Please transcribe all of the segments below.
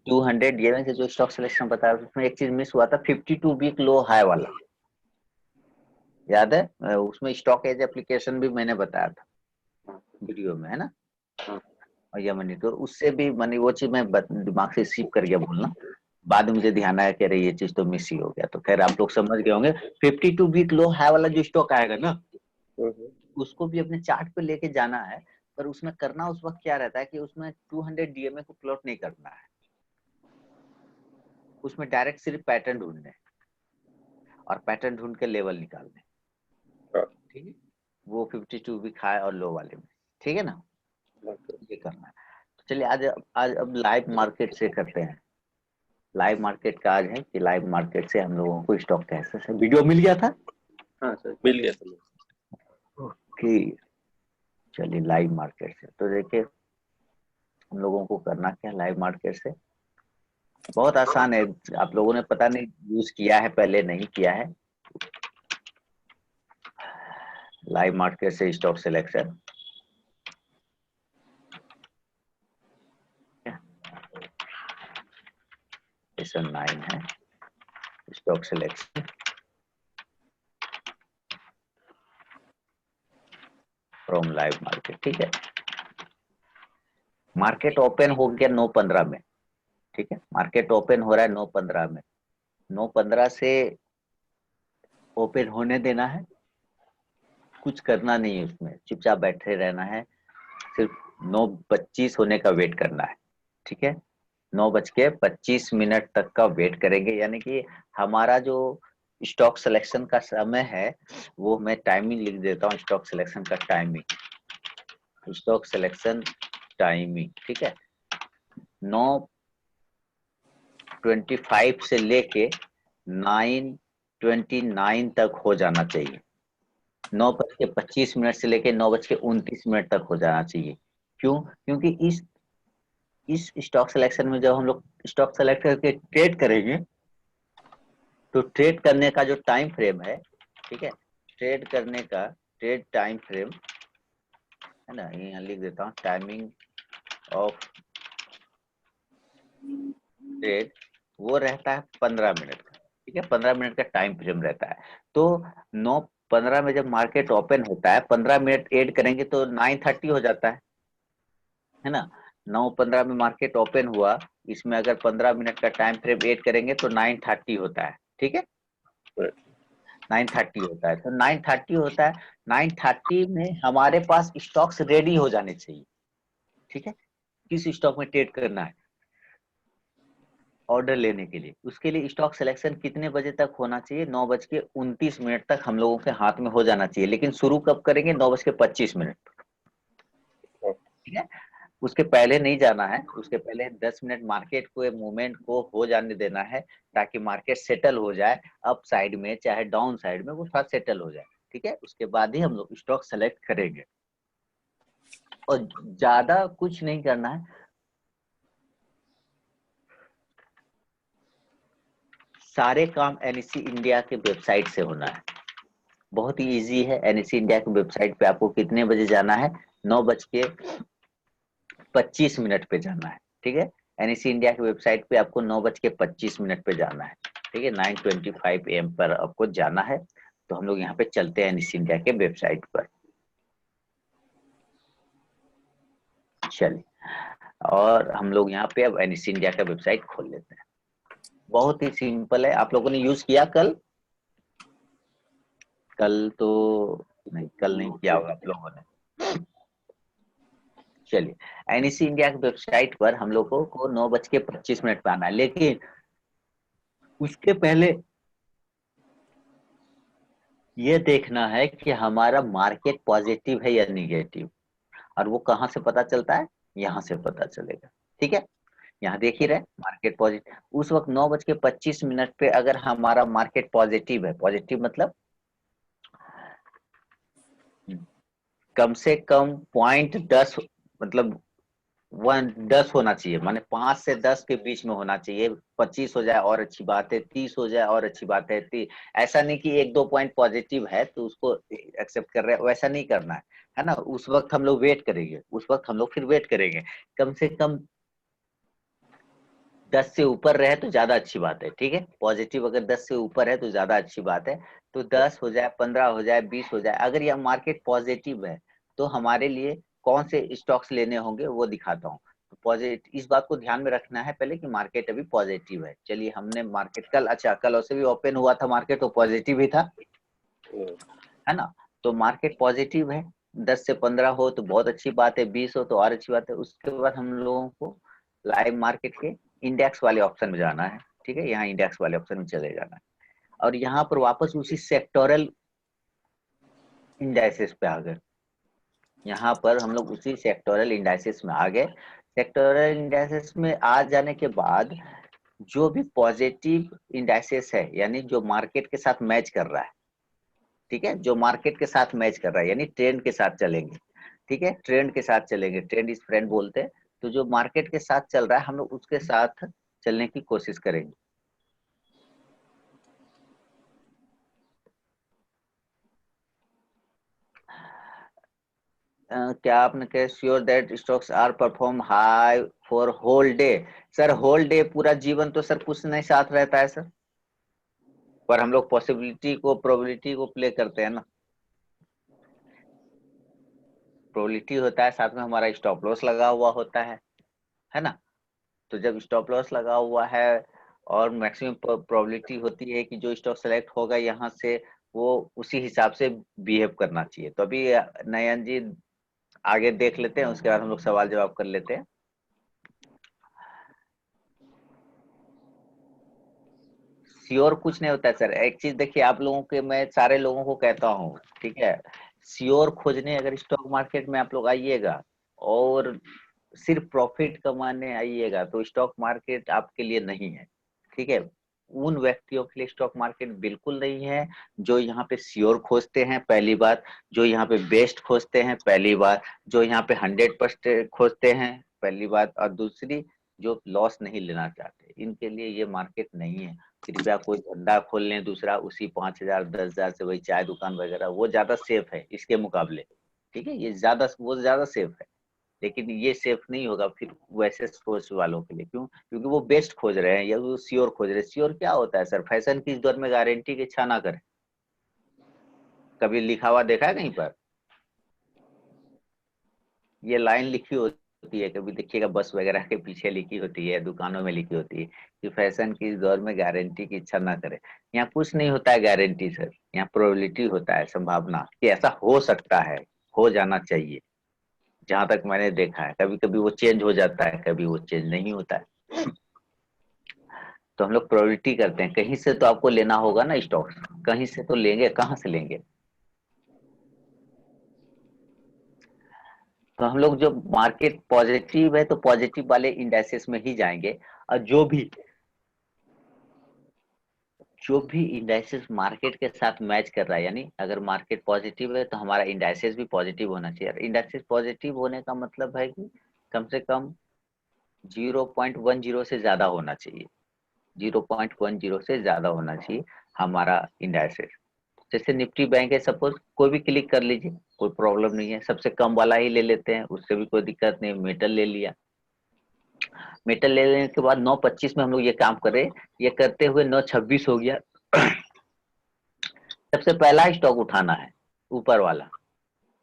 200 DMA से जो stock selection बताया उसमें एक चीज मिस हुआ था, 52 वीक लो हाई वाला, याद है? उसमें स्टॉक एज एप्लीकेशन भी मैंने बताया था वीडियो में, है ना? और ये मनी तो उससे भी मनी, वो चीज मैं दिमाग से स्किप कर गया बोलना, बाद में मुझे ध्यान आया कि अरे ये चीज तो मिस ही हो गया। तो खैर आप लोग समझ गए होंगे। 52 वीक लो हाई वाला जो स्टॉक आएगा ना, उसको भी अपने चार्ट पे लेके जाना है। पर उसमें करना उस वक्त क्या रहता है कि उसमें 200 डीएमए को प्लॉट नहीं करना है, उसमें डायरेक्ट सिर्फ पैटर्न ढूंढने और पैटर्न ढूंढ के लेवल निकालने, ठीक है? वो 52 वीक हाई और लो वाले में, ठीक है ना? ये करना है। तो चलिए आज आज अब लाइव मार्केट से करते हैं। लाइव मार्केट का आज है कि लाइव मार्केट से हम लोगों को स्टॉक कैसे वीडियो मिल गया था। हाँ सर मिल गया सर। ओके, चलिए लाइव मार्केट से तो देखिए हम लोगों को करना क्या लाइव मार्केट से, बहुत आसान है। आप लोगों ने पता नहीं यूज किया है पहले, नहीं किया है। लाइव मार्केट से स्टॉक सिलेक्शन, सेशन 9 है stock selection from live market, ठीक है? मार्केट ओपन हो गया 9:15 में, ठीक है? मार्केट ओपन हो रहा है 9:15 में, 9:15 से ओपन होने देना है, कुछ करना नहीं है उसमें, चुपचाप बैठे रहना है, सिर्फ 9:25 होने का वेट करना है, ठीक है? 9:25 तक का वेट करेंगे, यानी कि हमारा जो स्टॉक सिलेक्शन का समय है वो मैं टाइमिंग लिख देता हूँ, स्टॉक सिलेक्शन का टाइमिंग, स्टॉक सिलेक्शन टाइमिंग, ठीक है? 9:25 से लेके 9:29 तक हो जाना चाहिए, 9:25 से लेके 9:29 तक हो जाना चाहिए। क्यों? क्योंकि इस स्टॉक सिलेक्शन में जब हम लोग स्टॉक सेलेक्ट करके ट्रेड करेंगे तो ट्रेड करने का जो टाइम फ्रेम है, ठीक है? ट्रेड करने का ट्रेड टाइम फ्रेम है ना, यहाँ लिख देता हूँ, टाइमिंग ऑफ ट्रेड वो रहता है 15 मिनट का, ठीक है? 15 मिनट का टाइम फ्रेम रहता है। तो 9:15 में जब मार्केट ओपन होता है 15 मिनट ऐड करेंगे तो 9:30 हो जाता है ना? 9:15 में मार्केट ओपन हुआ, इसमें अगर 15 मिनट का टाइम फ्रेम ऐड करेंगे तो 9:30 होता है, ठीक है? 9:30 होता है, तो 9:30 होता है, 9:30 में हमारे पास स्टॉक्स रेडी हो जाने चाहिए, ठीक है? किस स्टॉक में ट्रेड करना है ऑर्डर लेने के लिए, उसके लिए स्टॉक सिलेक्शन कितने बजे तक होना चाहिए? 9:29 तक हम लोगों के हाथ में हो जाना चाहिए, लेकिन शुरू कब करेंगे? 9:25, ठीक है? उसके पहले नहीं जाना है, उसके पहले 10 मिनट मार्केट को मूवमेंट को हो जाने देना है, ताकि मार्केट सेटल हो जाए, अप साइड में चाहे डाउन साइड में वो थोड़ा सेटल हो जाए, ठीक है? उसके बाद ही हम लोग स्टॉक सेलेक्ट करेंगे और ज्यादा कुछ नहीं करना है। सारे काम एनईसी इंडिया के वेबसाइट से होना है, बहुत ही इजी है। एनईसी इंडिया की वेबसाइट पे आपको कितने बजे जाना है? 9:25 पे जाना है, ठीक है? एनईसी इंडिया की वेबसाइट पे आपको 9:25 पे जाना है, ठीक है? 9:25 AM पर आपको जाना है। तो हम लोग यहाँ पे चलते हैं एनईसी इंडिया के वेबसाइट पर, चलिए। और हम लोग यहाँ पे अब एनईसी इंडिया का वेबसाइट खोल लेते हैं। बहुत ही सिंपल है, आप लोगों ने यूज किया कल? कल तो नहीं, कल नहीं किया होगा आप लोगों ने। चलिए, एनईसी इंडिया की वेबसाइट पर हम लोगों को 9:25 पे आना है, लेकिन उसके पहले ये देखना है कि हमारा मार्केट पॉजिटिव है या निगेटिव, और वो कहाँ से पता चलता है? यहाँ से पता चलेगा, ठीक है? यहाँ देख ही रहे मार्केट पॉजिटिव, उस वक्त 9:25 पे अगर हमारा मार्केट पॉजिटिव है, पॉजिटिव मतलब कम से कम 0.10, मतलब 10 होना चाहिए, माने 5 से 10 के बीच में होना चाहिए। 25 हो जाए और अच्छी बात है, 30 हो जाए और अच्छी बात है। ऐसा नहीं कि 1-2 पॉइंट पॉजिटिव है तो उसको एक्सेप्ट कर रहे हैं, वैसा नहीं करना है ना? उस वक्त हम लोग वेट करेंगे, उस वक्त हम लोग फिर वेट करेंगे, कम से कम 10 से ऊपर रहे तो ज्यादा अच्छी बात है, ठीक है। पॉजिटिव अगर 10 से ऊपर है तो ज्यादा अच्छी बात है। तो 10 हो जाए, 15 हो जाए, 20 हो जाए, अगर यह मार्केट पॉजिटिव है तो हमारे लिए कौन से स्टॉक्स लेने होंगे वो दिखाता हूँ। तो पॉजिटिव, इस बात को ध्यान में रखना है पहले कि मार्केट अभी पॉजिटिव है। चलिए हमने मार्केट कल, अच्छा कल से भी ओपन हुआ था मार्केट तो पॉजिटिव ही था, है ना। तो मार्केट पॉजिटिव है, 10 से 15 हो तो बहुत अच्छी बात है, 20 हो तो और अच्छी बात है। उसके बाद हम लोगों को लाइव मार्केट के इंडेक्स वाले ऑप्शन में जाना है, ठीक है। यहाँ इंडेक्स वाले ऑप्शन में चले जाना है और यहाँ पर वापस उसी सेक्टोरल इंडाइसेस पे आ गए। यहाँ पर हम लोग उसी सेक्टोरल इंडाइसेस में आ गए। सेक्टोरल इंडाइसेस में आ जाने के बाद जो भी पॉजिटिव इंडाइसेस है, यानी जो मार्केट के साथ मैच कर रहा है, ठीक है, जो मार्केट के साथ मैच कर रहा है यानी ट्रेंड के साथ चलेंगे, ठीक है, ट्रेंड के साथ चलेंगे, ट्रेंड इज फ्रेंड बोलते हैं। तो जो मार्केट के साथ चल रहा है हम लोग उसके साथ चलने की कोशिश करेंगे। क्या आपने कहा sure that stocks are perform high for whole day? Sir whole day पूरा जीवन तो सर कुछ नहीं साथ रहता है सर, पर हम लोग पॉसिबिलिटी को, प्रोबेबिलिटी को प्ले करते हैं ना। प्रोबेबिलिटी होता है, साथ में हमारा स्टॉप लॉस लगा हुआ होता है ना। तो जब स्टॉप लॉस लगा हुआ है और मैक्सिमम प्रोबेबिलिटी होती है कि जो स्टॉक सेलेक्ट होगा यहाँ से वो उसी हिसाब से बिहेव करना चाहिए। तो अभी नयन जी आगे देख लेते हैं, उसके बाद हम लोग सवाल जवाब कर लेते हैं। श्योर कुछ नहीं होता है सर। एक चीज देखिए, आप लोगों के, मैं सारे लोगों को कहता हूँ, ठीक है, श्योर खोजने अगर स्टॉक मार्केट में आप लोग आइएगा और सिर्फ प्रॉफिट कमाने आइएगा तो स्टॉक मार्केट आपके लिए नहीं है, ठीक है। उन व्यक्तियों के लिए स्टॉक मार्केट बिल्कुल नहीं है जो यहाँ पे श्योर खोजते हैं, पहली बात, जो यहाँ पे बेस्ट खोजते हैं, पहली बात, जो यहाँ पे 100% खोजते हैं, पहली बात, और दूसरी जो लॉस नहीं लेना चाहते, इनके लिए ये मार्केट नहीं है। कृपया कोई धंधा खोल लें दूसरा, उसी 5,000 10,000 से वही चाय दुकान वगैरह, वो ज्यादा सेफ है इसके मुकाबले, ठीक है, ये ज्यादा, वो ज्यादा सेफ है। लेकिन ये सेफ नहीं होगा फिर वैसे सोच वालों के लिए। क्यों? क्योंकि वो बेस्ट खोज रहे हैं या वो श्योर खोज रहे हैं। श्योर क्या होता है सर? फैशन की इस दौर में गारंटी की इच्छा ना करें। कभी लिखा हुआ देखा है कहीं पर? ये लाइन लिखी होती है, कभी देखिएगा बस वगैरह के पीछे लिखी होती है, दुकानों में लिखी होती है कि फैशन की इस दौर में गारंटी की इच्छा ना करें। यहाँ कुछ नहीं होता है गारंटी सर, यहाँ प्रोबेबिलिटी होता है, संभावना कि ऐसा हो सकता है, हो जाना चाहिए। जहां तक मैंने देखा है, कभी कभी वो चेंज हो जाता है, कभी वो चेंज नहीं होता है। तो हम लोग प्रोबेबिलिटी करते हैं, कहीं से तो आपको लेना होगा ना स्टॉक, कहीं से तो लेंगे, कहाँ से लेंगे? तो हम लोग जो मार्केट पॉजिटिव है तो पॉजिटिव वाले इंडाइसेस में ही जाएंगे। और जो भी इंडाइसेस मार्केट के साथ मैच कर रहा है, यानी अगर मार्केट पॉजिटिव है तो हमारा इंडाइसेस भी पॉजिटिव होना चाहिए। इंडाइसेस पॉजिटिव होने का मतलब है कि कम से कम 0.10 से ज्यादा होना चाहिए, 0.10 से ज्यादा होना चाहिए हमारा इंडाइसेस। जैसे निफ्टी बैंक है, सपोज कोई भी क्लिक कर लीजिए, कोई प्रॉब्लम नहीं है, सबसे कम वाला ही ले लेते हैं, उससे भी कोई दिक्कत नहीं। मेटल ले लिया, मेटल ले लेने के बाद 9.25 में हम लोग ये काम कर रहे हैं, ये करते हुए 9.26 हो गया। सबसे पहला स्टॉक उठाना है, ऊपर वाला,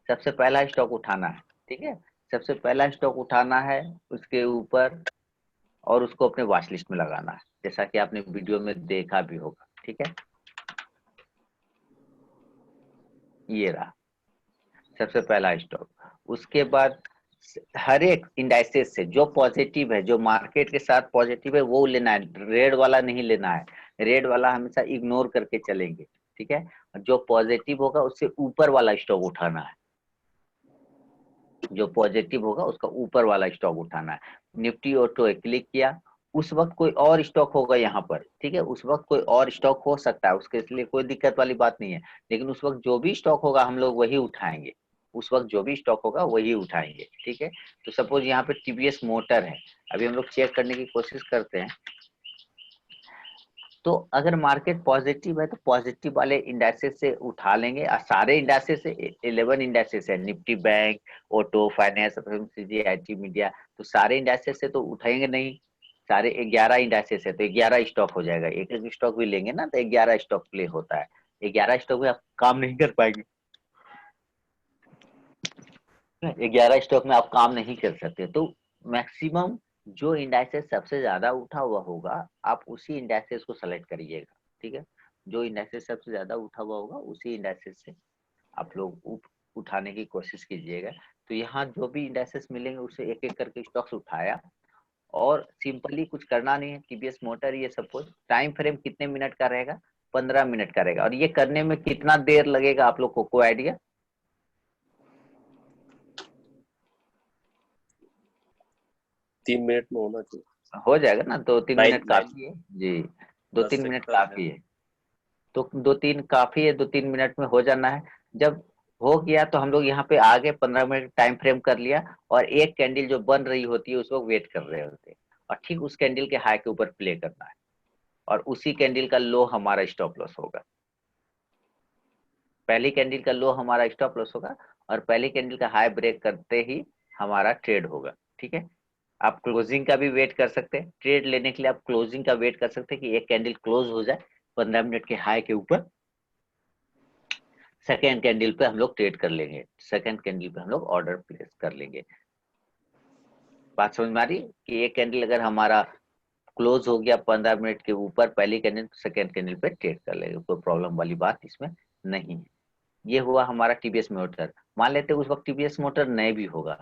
सबसे पहला स्टॉक उठाना है, ठीक है, सबसे पहला स्टॉक उठाना है उसके ऊपर, और उसको अपने वॉच लिस्ट में लगाना है, जैसा कि आपने वीडियो में देखा भी होगा, ठीक है। ये रहा सबसे पहला स्टॉक। उसके बाद हर एक इंडाइसेस से जो पॉजिटिव है, जो मार्केट के साथ पॉजिटिव है, वो लेना है, रेड वाला नहीं लेना है। रेड वाला हमेशा इग्नोर करके चलेंगे, ठीक है। जो पॉजिटिव होगा उससे ऊपर वाला स्टॉक उठाना है, जो पॉजिटिव होगा उसका ऊपर वाला स्टॉक उठाना है। निफ्टी ऑटो क्लिक किया, उस वक्त कोई और स्टॉक होगा यहाँ पर, ठीक है, उस वक्त कोई और स्टॉक हो सकता है, उसके लिए कोई दिक्कत वाली बात नहीं है। लेकिन उस वक्त जो भी स्टॉक होगा हम लोग वही उठाएंगे, उस वक्त जो भी स्टॉक होगा वही उठाएंगे, ठीक है। तो सपोज यहाँ पे टीवीएस मोटर है, अभी हम लोग चेक करने की कोशिश करते हैं। तो अगर मार्केट पॉजिटिव है तो पॉजिटिव वाले इंडाइसेस से उठा लेंगे, और सारे इंडाइसेस से 11 इंडाइसेस है, Nifty bank, auto, finance, FMCG, IT, media, तो सारे इंडाइसेस से तो उठाएंगे नहीं, सारे 11 इंडाइसेस है तो 11 स्टॉक हो जाएगा। एक एक स्टॉक भी लेंगे ना तो 11 स्टॉक प्ले होता है। 11 स्टॉक में आप काम नहीं कर पाएंगे। 11 स्टॉक में आप काम नहीं कर सकते। तो मैक्सिमम जो इंडाइसेस सबसे ज्यादा उठा हुआ होगा आप उसी इंडाइसेस को सेलेक्ट करिएगा। ठीक है, जो इंडाइसेस सबसे ज्यादा उठा हुआ होगा उसी इंडाइसेस से आप लोग उठाने की कोशिश कीजिएगा। तो यहाँ जो भी इंडाइसेस मिलेंगे उसे एक एक करके स्टॉक्स उठाया और सिंपली कुछ करना नहीं है। टीवीएस मोटर ये सपोज टाइम फ्रेम कितने मिनट का रहेगा, 15 मिनट का रहेगा। और ये करने में कितना देर लगेगा आप लोग को कोई आइडिया? 3 मिनट में होना चाहिए। हो जाएगा ना, 2-3 मिनट 9 काफी है जी। दो 10 तीन मिनट सेक्टर है। काफी है। तो 2-3 काफी है, 2-3 मिनट में हो जाना है। जब हो गया तो हम लोग यहाँ पे आगे 15 मिनट टाइम फ्रेम कर लिया और एक कैंडल जो बन रही होती है उसको वेट कर रहे होते हैं और ठीक उस कैंडल के हाई के ऊपर प्ले करना है और उसी कैंडल का लो हमारा स्टॉप लॉस होगा। पहली कैंडल का लो हमारा स्टॉप लॉस होगा और पहली कैंडल का हाई ब्रेक करते ही हमारा ट्रेड होगा। ठीक है, आप क्लोजिंग का भी वेट कर सकते हैं। ट्रेड लेने के लिए आप क्लोजिंग का वेट कर सकते हैं कि एक कैंडल क्लोज हो जाए 15 मिनट के हाई के ऊपर, सेकेंड कैंडल पे हम लोग ट्रेड कर लेंगे, सेकेंड कैंडल पे हम लोग ऑर्डर प्लेस कर लेंगे। बात समझ में आ रही है कि एक कैंडल अगर हमारा क्लोज हो गया 15 मिनट के ऊपर पहली कैंडल, सेकेंड कैंडल पे ट्रेड कर लेंगे, कोई प्रॉब्लम वाली बात इसमें नहीं है। ये हुआ हमारा टीवीएस मोटर। मान लेते हैं उस वक्त टीवीएस मोटर नए भी होगा।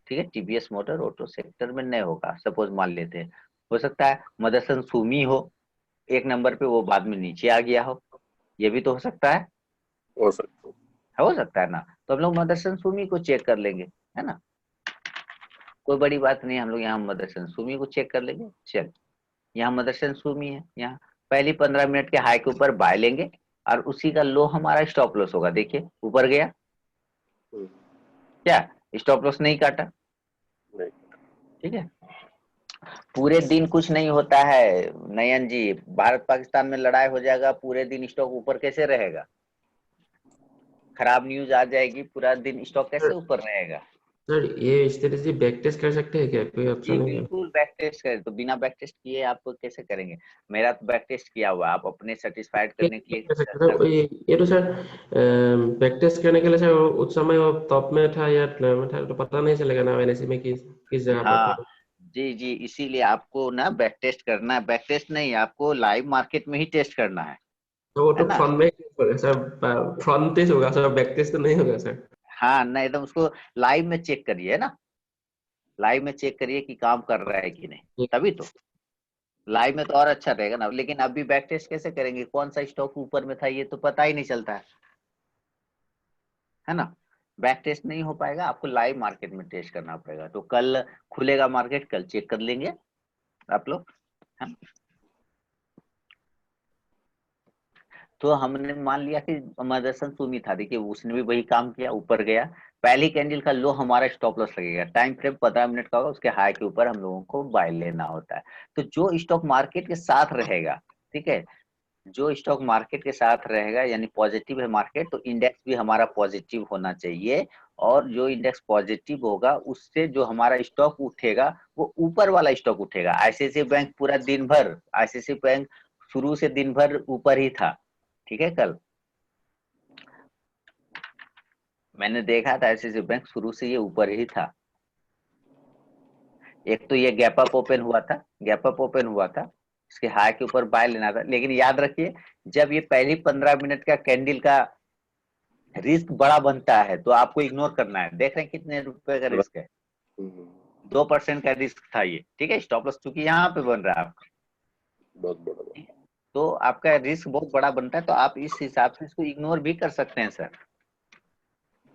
ठीक है, टीवीएस मोटर ऑटो सेक्टर में नए होगा, सपोज मान लेते हैं। हो सकता है मदरसन सुमी हो एक नंबर पे, वो बाद में नीचे आ गया हो, ये भी तो हो सकता है। हो सकता है। हो सकता है ना, तो हम लोग मदरसन सुमी को चेक कर लेंगे, है ना, कोई बड़ी बात नहीं। हम लोग यहाँ मदरसन सुमी को चेक कर लेंगे। चल, यहाँ मदरसन सुमी है, यहाँ पहली 15 मिनट के हाई के ऊपर बाय लेंगे और उसी का लो हमारा स्टॉप लॉस होगा। देखिए ऊपर गया, हम्म, क्या स्टॉप लॉस नहीं काटा? नहीं। ठीक है, पूरे दिन कुछ नहीं होता है नयन जी। भारत पाकिस्तान में लड़ाई हो जाएगा, पूरे दिन स्टॉक ऊपर कैसे रहेगा? खराब न्यूज आ जाएगी, पूरा दिन स्टॉक कैसे सर ऊपर रहेगा? सर ये स्ट्रेटेजी बैक टेस्ट कर सकते हैं क्या, कोई जी ऑप्शन है क्या? बिल्कुल बैक टेस्ट करें। तो बिना बैक टेस्ट किए आप कैसे करेंगे? मेरा तो बैक टेस्ट किया हुआ, आप अपने सेटिस्फाइड करने के लिए कर सकते कर सर, ये तो सर बैक टेस्ट करने के लिए सर उस समय वो टॉप में था या में था तो पता नहीं चलेगा ना एनएससी में किस जगह पर हाँ था। जी जी, इसीलिए आपको ना बैक टेस्ट करना है। बैक टेस्ट नहीं, आपको लाइव मार्केट में ही टेस्ट करना तो वो है तो ना। फ्रंट में ही होगा सर, फ्रंट टेस्ट होगा सर, बैक टेस्ट तो नहीं होगा सर। हाँ नहीं, एकदम उसको लाइव में चेक करिए ना, लाइव में चेक करिए कि काम कर रहा है कि नहीं, तभी तो। लाइव में तो और अच्छा रहेगा ना। लेकिन अभी बैक टेस्ट कैसे करेंगे, कौन सा स्टॉक ऊपर में था ये तो पता ही नहीं चलता है ना। बैक टेस्ट नहीं हो पाएगा, आपको लाइव मार्केट में टेस्ट करना पड़ेगा। तो कल खुलेगा मार्केट, कल चेक कर लेंगे आप लोग, है? तो हमने मान लिया कि मदरसन सुमी था, देखिए उसने भी वही काम किया, ऊपर गया। पहली कैंडल का लो हमारा स्टॉप लॉस लगेगा, टाइम फ्रेम 15 मिनट का होगा, उसके हाई के ऊपर हम लोगों को बाय लेना होता है। तो जो स्टॉक मार्केट के साथ रहेगा, ठीक है, जो स्टॉक मार्केट के साथ रहेगा यानी पॉजिटिव है मार्केट, तो इंडेक्स भी हमारा पॉजिटिव होना चाहिए। और जो इंडेक्स पॉजिटिव होगा उससे जो हमारा स्टॉक उठेगा वो ऊपर वाला स्टॉक उठेगा। आईसीआईसीआई बैंक पूरा दिन भर, आईसीआईसीआई बैंक शुरू से दिन भर ऊपर ही था। ठीक है, कल मैंने देखा था आईसीआईसीआई बैंक शुरू से ये ऊपर ही था। एक तो ये गैप अप ओपन हुआ था, गैप अप ओपन हुआ था, इसके हाई के ऊपर बाय लेना था। लेकिन याद रखिए जब ये पहली 15 मिनट का कैंडल का रिस्क बड़ा बनता है तो आपको इग्नोर करना है। देख रहे हैं कितने रुपए का रिस्क है? हम्म, 2% का रिस्क था ये। ठीक है, स्टॉप लॉस चूंकि यहाँ पे बन रहा है आपका, बहुत बड़ा बात। ठीक है? तो आपका रिस्क बहुत बड़ा बनता है, तो आप इस हिसाब से इसको इग्नोर भी कर सकते हैं सर।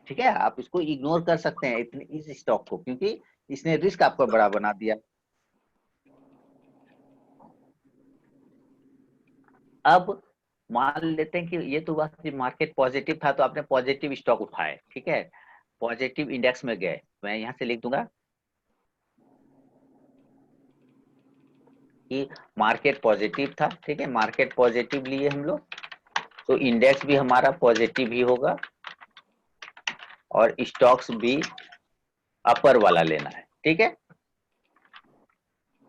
ठीक है, आप इसको इग्नोर कर सकते हैं इतने इस स्टॉक को, क्योंकि इसने रिस्क आपका बड़ा बना दिया। अब मान लेते हैं कि ये तो बात कि मार्केट पॉजिटिव था तो आपने पॉजिटिव स्टॉक उठाए, ठीक है, पॉजिटिव इंडेक्स में गए। मैं यहाँ से लिख दूंगा कि मार्केट पॉजिटिव था, ठीक है, मार्केट पॉजिटिव लिए हम लोग, तो इंडेक्स भी हमारा पॉजिटिव ही होगा और स्टॉक्स भी अपर वाला लेना है। ठीक है,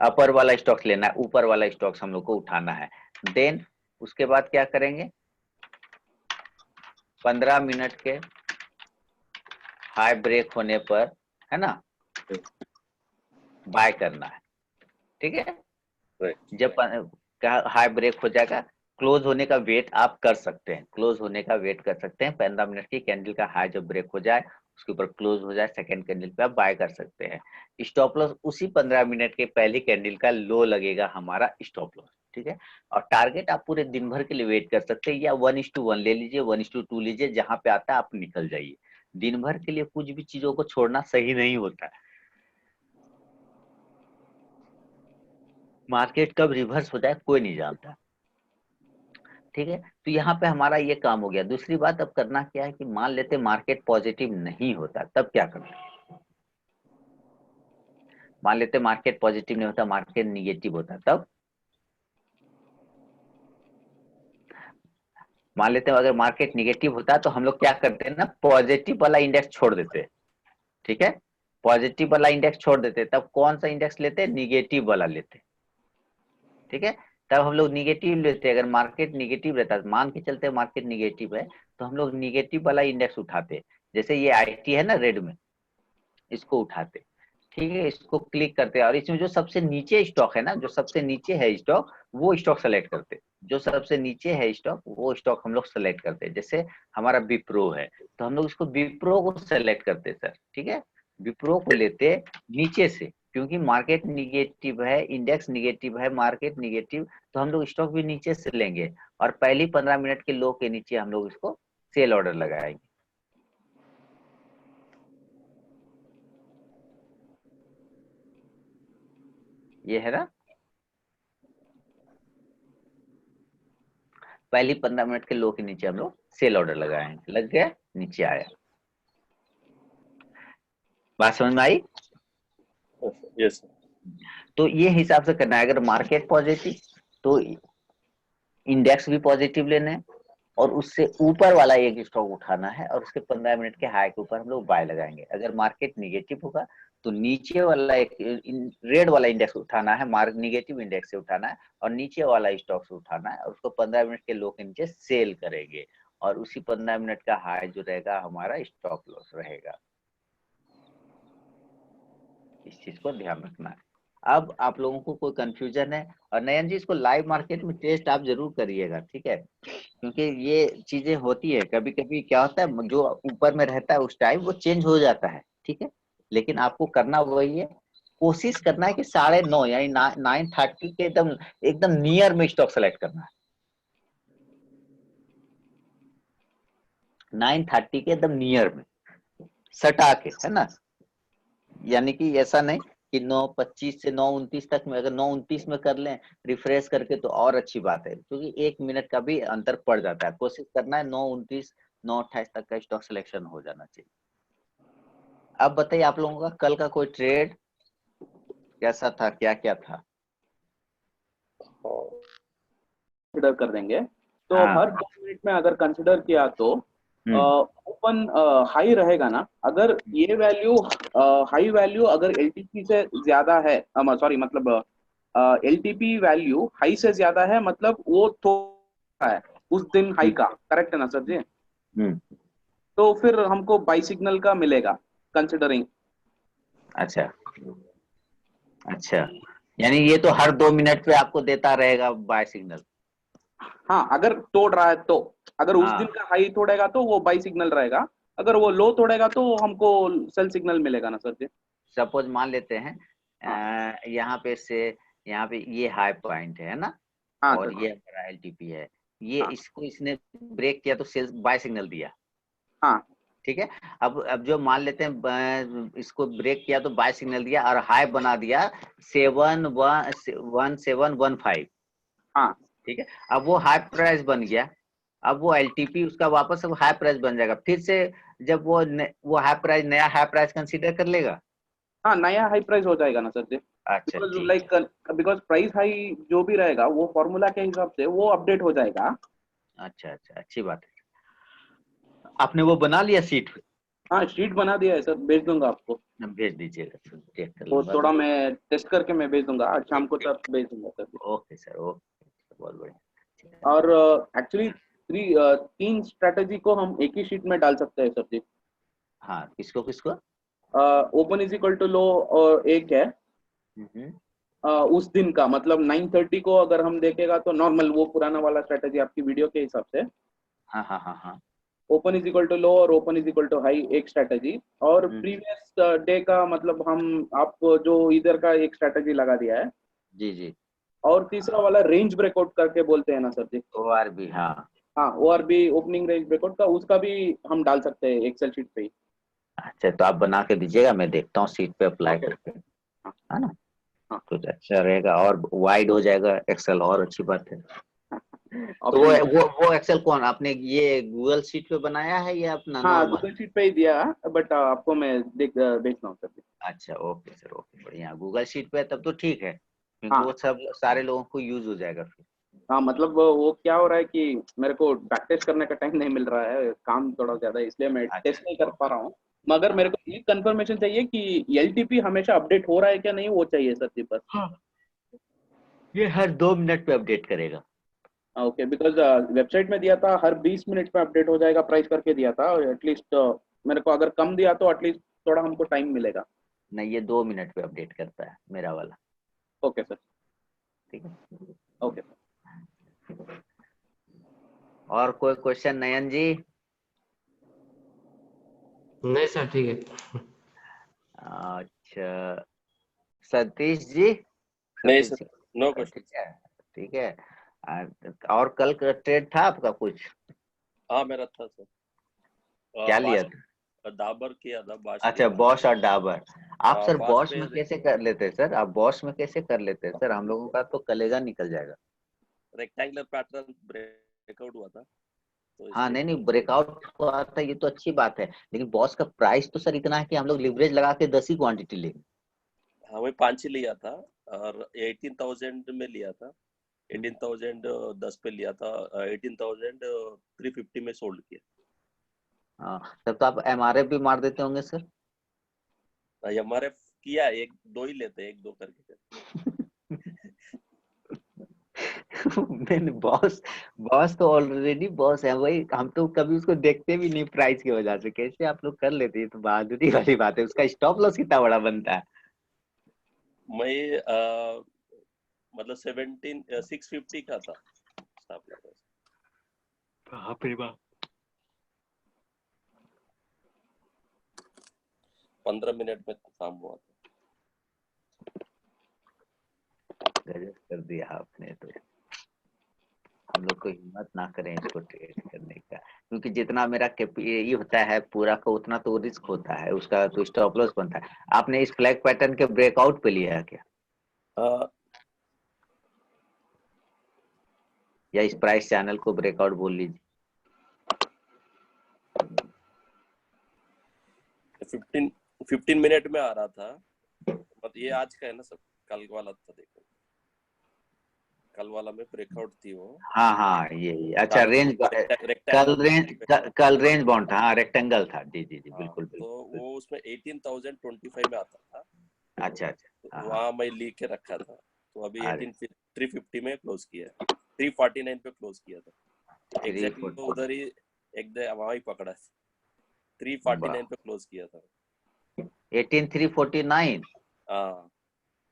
अपर वाला स्टॉक्स लेना है, ऊपर वाला स्टॉक्स हम लोग को उठाना है। देन उसके बाद क्या करेंगे, 15 मिनट के हाई ब्रेक होने पर, है ना, बाय करना है। ठीक है, राइट। जब हाई ब्रेक हो जाएगा, क्लोज होने का वेट आप कर सकते हैं, क्लोज होने का वेट कर सकते हैं। 15 मिनट की कैंडल का हाई जब ब्रेक हो जाए, उसके ऊपर क्लोज हो जाए, सेकंड कैंडल पे आप बाय कर सकते हैं। स्टॉप लॉस उसी 15 मिनट के पहली कैंडल का लो लगेगा हमारा स्टॉप लॉस। ठीक है, और टारगेट आप पूरे दिन भर के लिए वेट कर सकते हैं, या 1:1 ले लीजिए, 1:2 लीजिए, जहां पे आता है आप निकल जाइए। दिन भर के लिए कुछ भी चीजों को छोड़ना सही नहीं होता है। मार्केट कब रिवर्स हो जाए कोई नहीं जानता। ठीक है, तो यहाँ पे हमारा ये काम हो गया। दूसरी बात अब करना क्या है कि मान लेते मार्केट पॉजिटिव नहीं होता, तब क्या करना। मान लेते मार्केट पॉजिटिव नहीं होता, मार्केट निगेटिव होता, तब मान लेते हैं अगर मार्केट निगेटिव होता तो हम लोग क्या करते हैं ना, पॉजिटिव वाला इंडेक्स छोड़ देते हैं। ठीक है, पॉजिटिव वाला इंडेक्स छोड़ देते, तब कौन सा इंडेक्स लेते, निगेटिव वाला लेते। ठीक है, तब हम लोग निगेटिव लेते हैं। अगर मार्केट निगेटिव रहता है, मान के चलते मार्केट निगेटिव है, तो हम लोग निगेटिव वाला इंडेक्स उठाते। जैसे ये आईटी है ना रेड में, इसको उठाते। ठीक है, इसको क्लिक करते हैं और इसमें जो सबसे नीचे स्टॉक है ना, जो सबसे नीचे है स्टॉक, वो स्टॉक सेलेक्ट करते। जो सबसे नीचे है स्टॉक, वो स्टॉक हम लोग सेलेक्ट करते हैं। जैसे हमारा विप्रो है, तो हम लोग इसको विप्रो को सेलेक्ट करते सर। ठीक है, विप्रो को लेते नीचे से, क्योंकि मार्केट निगेटिव है, इंडेक्स निगेटिव है, मार्केट निगेटिव, तो हम लोग स्टॉक भी नीचे से लेंगे और पहली 15 मिनट के लो के नीचे हम लोग इसको सेल ऑर्डर लगाएंगे। ये है ना, पहली 15 मिनट के लो के नीचे हम लोग सेल ऑर्डर लगाएंगे। लग गया, नीचे आया। बात समझ में आई। Yes sir. तो ये हिसाब से करना है। अगर मार्केट पॉजिटिव तो इंडेक्स भी पॉजिटिव लेना है, और उससे ऊपर वाला एक स्टॉक उठाना है और उसके 15 मिनट के हाई के ऊपर हम लोग बाय लगाएंगे। अगर मार्केट निगेटिव होगा तो नीचे वाला एक रेड वाला इंडेक्स उठाना है, मार्क निगेटिव इंडेक्स से उठाना है, और नीचे वाला स्टॉक से उठाना है, और उसको 15 मिनट के लो के नीचे सेल करेंगे, और उसी 15 मिनट का हाई जो रहेगा हमारा स्टॉप लॉस रहेगा। इस चीज को ध्यान रखना है। अब आप लोगों को कोई कंफ्यूजन है, और नयन जी इसको लाइव मार्केट में टेस्ट आप जरूर करिएगा। ठीक है, क्योंकि ये चीजें होती है, कभी कभी क्या होता है जो ऊपर में रहता है उस टाइम वो चेंज हो जाता है। ठीक है, लेकिन आपको करना वही है, कोशिश करना है कि 9:30 यानी 9:30 के एकदम एकदम नियर में स्टॉक सेलेक्ट करना है। 9:30 के एकदम नियर में सटा के, है ना, यानी कि ऐसा नहीं कि 9:25 से 9:29 तक में, अगर 9:29 में कर लें रिफ्रेश करके तो और अच्छी बात है, क्योंकि 1 मिनट का भी अंतर पड़ जाता है। कोशिश करना है 9:29 9:28 तक का स्टॉक सिलेक्शन हो जाना चाहिए। अब बताइए आप लोगों का कल का कोई ट्रेड कैसा था, क्या क्या था। कंसिडर कर देंगे तो हाँ। हर 2 मिनट में अगर कंसिडर किया तो हम्म। ओपन हाई रहेगा ना, अगर ये वैल्यू हाई वैल्यू अगर एलटीपी से ज्यादा है, सॉरी मतलब एलटीपी वैल्यू हाई से ज्यादा है, मतलब वो थोड़ा है उस दिन हाई का, करेक्ट है ना सर जी। तो फिर हमको बाई सिग्नल का मिलेगा कंसिडरिंग। अच्छा अच्छा, यानी ये तो हर 2 मिनट पे आपको देता रहेगा बाय सिग्नल। हाँ, अगर तोड़ रहा है तो, अगर उस हाँ। दिन का हाई तोड़ेगा तो वो बाई सिग्नल रहेगा, अगर वो लो तोड़ेगा तो हमको सेल सिग्नल मिलेगा ना सर जी। सपोज मान लेते हैं हाँ। यहाँ पे से, यहाँ पे ये हाई पॉइंट है ना, हाँ और सर। ये हमारा एलटीपी है, ये हाँ। इसको इसने ब्रेक किया तो सेल्स बाय सिग्नल दिया। हाँ। ठीक है, अब जो मान लेते हैं इसको ब्रेक किया तो बाय सिग्नल दिया और हाई बना दिया 1715। हाँ। ठीक है, अब वो हाई प्राइस बन गया, अब वो एलटीपी उसका वापस अब हाई प्राइस बन जाएगा, फिर से जब वो हाई प्राइस नया हाई प्राइस कंसीडर कर लेगा। हाँ, नया हाई प्राइस हो जाएगा ना सर जी, अच्छा बिकॉज ठीक लाइक बिकॉज प्राइस हाई जो भी रहेगा वो फॉर्मूला के हिसाब से वो अपडेट हो जाएगा। अच्छा अच्छा, अच्छी बात है। आपने वो बना लिया सीट हाँ शीट बना दिया है सर, भेज दूंगा आपको। भेज दीजिएगा सर, चेक कर वो लूंगा। थोड़ा मैं टेस्ट करके मैं भेज दूंगा, आज शाम को तक भेज दूंगा सर। ओके सर, ओके, बहुत बढ़िया। और एक्चुअली 3 स्ट्रेटेजी को हम एक ही शीट में डाल सकते हैं सर जी। हाँ, किसको किसको? Open is equal to low और एक है हम्म, उस दिन का, मतलब 9:30 को अगर हम देखेगा तो नॉर्मल वो पुराना वाला स्ट्रेटेजी आपकी वीडियो के हिसाब से हाँ हाँ हाँ हाँ। Open is equal to low और open is equal to high एक स्ट्रेटेजी, और प्रीवियस डे का मतलब हम आपको जो इधर का एक स्ट्रेटेजी लगा दिया है। जी जी। और तीसरा वाला रेंज ब्रेकआउट करके बोलते हैं ना सर जी। ORB, हाँ। हाँ ORB ओपनिंग रेंज ब्रेकआउट का, उसका भी हम डाल सकते हैं एक्सेल शीट पे ही। अच्छा, तो आप बना के दीजिएगा, मैं देखता हूँ सीट पे अप्लाई ओके। करके, हाँ है ना? हाँ। कुछ अच्छा रहेगा और वाइड हो जाएगा एक्सेल, और अच्छी बात है। तो ऑप्शन। वो एक्सेल कौन आपने ये गूगल शीट पे बनाया है या अपना हाँ नॉर्मल? गूगल शीट पे ही दिया, बट आपको मैं भेजता हूँ सर जी। अच्छा, ओके सर, ओके, बढ़िया। गूगल शीट पे है तब तो ठीक है, क्योंकि हाँ वो सब सारे लोगों को यूज हो जाएगा फिर। हाँ, मतलब वो क्या हो रहा है कि मेरे को बैक टेस्ट करने का टाइम नहीं मिल रहा है, काम थोड़ा ज्यादा है, इसलिए मैं टेस्ट नहीं कर पा अच्छा, रहा हूँ। मगर मेरे को ये कंफर्मेशन चाहिए कि एलटीपी हमेशा अपडेट हो रहा है क्या नहीं, वो चाहिए सर जी बस। हाँ, ये हर 2 मिनट पे अपडेट करेगा। ओके, बिकॉज वेबसाइट में दिया था हर 20 मिनट में अपडेट हो जाएगा प्राइस करके दिया था, एटलीस्ट मेरे को अगर कम दिया तो एटलीस्ट थोड़ा हमको टाइम मिलेगा। नहीं, ये 2 मिनट पे अपडेट करता है मेरा वाला। Okay sir. ठीक है। ओके। और कोई क्वेश्चन नयन जी? नहीं सर, ठीक है। अच्छा, सतीश जी? नहीं सतीश सर, जी, नो क्वेश्चन। ठीक है, ठीक है। और कल का ट्रेड था आपका कुछ? हाँ मेरा था सर। क्या लिया बाश था? डाबर किया था, बाश अच्छा, लिया था। बॉश और डाबर। आप सर बाश बॉश पे में कैसे कर लेते हैं सर? आप बॉश में कैसे कर लेते हैं सर? हम लोगों का तो कलेजा निकल जाएगा। रेक्टेंगुलर पैटर्न ब्रेकआउट हुआ था, तो हाँ, इसलिए। नहीं नहीं, ब्रेकआउट हुआ था, ये तो अच्छी बात है, लेकिन बॉस का प्राइस तो सर इतना है कि हम लोग लिवरेज लगा के 10 ही क्वांटिटी लेंगे। हाँ वही 5 ही लिया था, और 18,000 में लिया था। 18,000 10 पे लिया था, 18,350 में सोल्ड किया। हाँ, तब तो आप MRF भी मार देते होंगे सर। एमआरएफ किया, एक दो ही लेते, एक दो करके। मैंने बॉस बॉस तो ऑलरेडी बॉस है भाई, हम तो कभी उसको देखते भी नहीं प्राइस की वजह से, कैसे आप लोग कर लेते हैं? ये तो बहादुरी वाली बात है। उसका स्टॉप लॉस कितना बड़ा बनता है? मैं मतलब 650 का था स्टॉप लॉस। बाप रे बाप। 15 मिनट में काम हुआ था। गजब कर दिया आपने तो। हम लोग को हिम्मत ना करें इसको ट्रेड करने का, क्योंकि जितना मेरा ये होता है पूरा का, उतना तो रिस्क होता है, उसका तो स्टॉप लॉस बनता है। आपने इस फ्लैग पैटर्न के ब्रेकआउट पे लिया है क्या, अ, या इस प्राइस चैनल को ब्रेकआउट बोल लीजिए? 15 मिनट में आ रहा था, मतलब ये आज का है ना सब, कल वाला था देखो, कल वाला में ब्रेकआउट थी वो। हाँ हाँ, ये अच्छा रेंज, कल रेंज बाउंड था, हाँ रेक्टेंगल था, जी जी जी, बिल्कुल तो बिल्कुल। वो उसमें 18,025 में आता था, अच्छा अच्छा, तो हाँ हाँ, वहां मैं ली के रखा था। तो अभी अरे 350 में क्लोज किया है, 349 पे क्लोज किया था एग्जैक्टली, तो 340, उधर ही वहां ही पकड़ा, 349 पे क्लोज किया था। 18349, हाँ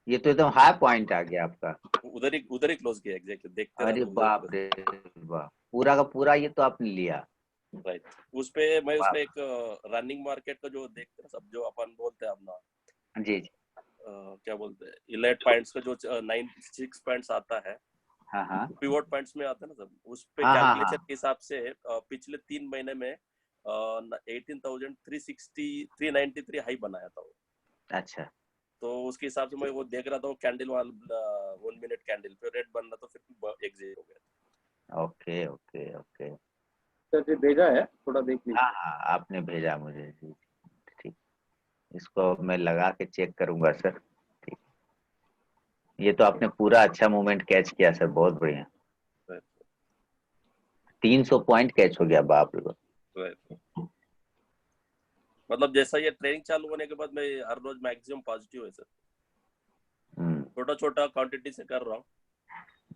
ये तो एकदम हाई पॉइंट आ गया आपका। उधर ही क्लोज किया एग्जैक्टली, देखते रहा अरे तो उधर बाप close रे बाप, पूरा का पूरा ये तो आपने लिया। किया। राइट, उस पे मैं वाह, उसका एक रनिंग मार्केट का जो देखते हैं सब, जो अपन बोलते हैं अपना जी जी, क्या बोलते हैं, इलाइट पॉइंट्स का जो 96 पॉइंट्स आता है, हाँ हाँ पिवोट पॉइंट्स में आता है ना सब, उस पे हाँ हाँ कैलकुलेशन हाँ, के हिसाब से पिछले 3 महीने में 18,360 393 हाई बनाया था वो। अच्छा, तो उसके हिसाब से मैं वो देख रहा था, वो कैंडल वाला 1 मिनट कैंडल पे रेड बन रहा था, फिर एग्जिट हो गया। Okay okay okay. सर जी भेजा है, थोड़ा देख हाँ लीजिए। हाँ, आपने भेजा मुझे जी, ठीक, इसको मैं लगा के चेक करूंगा सर। ठीक, ये तो आपने पूरा अच्छा मूवमेंट कैच किया सर, बहुत बढ़िया। 300 पॉइंट कैच हो गया, बाप रे बाप। मतलब जैसा ये ट्रेनिंग चालू होने के बाद मैं हर रोज मैक्सिमम पॉजिटिव है सर। छोटा छोटा क्वांटिटी से कर रहा हूँ।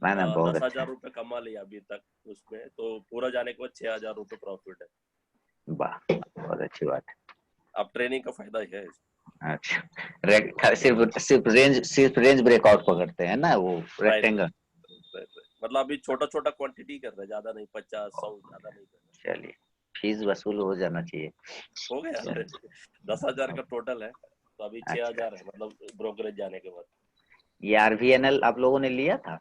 मैंने बहुत 10,000 रुपए कमा लिया अभी तक उसमें, तो पूरा जाने के बाद 6,000 रुपए प्रॉफिट है। वाह, बहुत अच्छी बात है। अब ट्रेनिंग का फायदा है। अच्छा, सिर्फ रेंज ब्रेकआउट पकड़ते हैं ना, वो रेक्टेंगल। मतलब अभी छोटा छोटा क्वांटिटी कर रहे हैं, ज्यादा नहीं, 50, 100 ज्यादा नहीं कर रहे। चलिए, फीस वसूल हो जाना चाहिए। हो गया 10,000 का टोटल है, तो अभी 6,000 है, मतलब ब्रोकरेज जाने के बाद। ये RVNL आप लोगों ने लिया था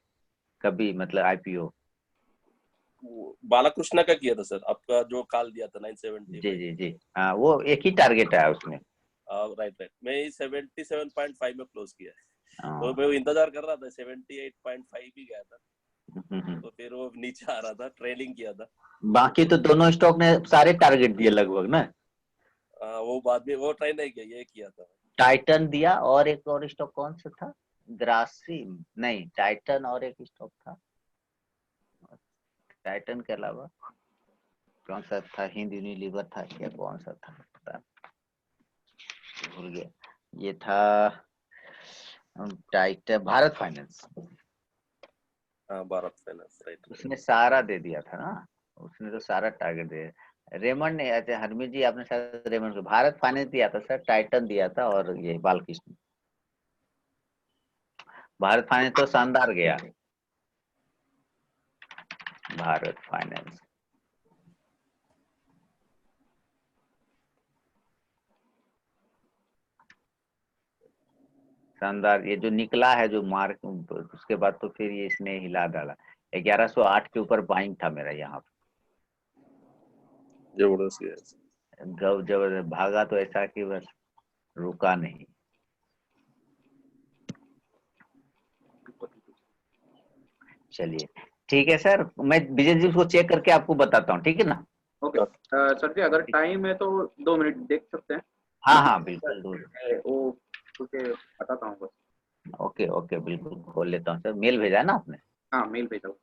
कभी, मतलब IPO? बालाकृष्णा का किया था सर, आपका जो कॉल दिया था 970। जी, हाँ, वो एक ही टारगेट है उसमें। राइट, मैं 77.5 में क्लोज किया है। तो हाँ। मैं इंतजार कर रहा था, 78.5 भी गया था, तो फिर वो नीचे आ रहा था, ट्रेलिंग किया था। बाकी तो दोनों स्टॉक ने सारे टारगेट दिए लगभग ना। वो बाद में वो ट्राई नहीं किया, ये किया था। टाइटन दिया, और एक और स्टॉक कौन सा था? ग्रासिम नहीं, टाइटन और एक स्टॉक था। टाइटन के अलावा कौन सा था? हिंद यूनिलीवर था क्या, कौन सा था पता भूल गया। ये था Titan, Bharat finance. Bharat finance, right. उसने सारा दे दिया था ना, उसने तो सारा टारगेट दे। रेमंड ने, अच्छा हरमीत जी आपने शायद रेमंड को भारत फाइनेंस दिया था सर, टाइटन दिया था, और ये बालकृष्ण। भारत फाइनेंस तो शानदार गया, भारत फाइनेंस। शानदार, ये जो निकला है जो मार्क, उसके बाद तो फिर ये इसने हिला डाला। 1108 के ऊपर बाइंग था मेरा यहाँ पे। जबरदस्त जब भागा तो ऐसा कि बस रुका नहीं। चलिए ठीक है सर, मैं विजय जी को चेक करके आपको बताता हूँ, ठीक है ना? ओके सर जी, अगर टाइम है तो 2 मिनट देख सकते हैं। हाँ बिल्कुल, वो क्योंकि बताता हूँ बस। ओके बिल्कुल खोल लेता हूँ सर। मेल भेजा है ना आपने? हाँ, मेल भेजा हूँ।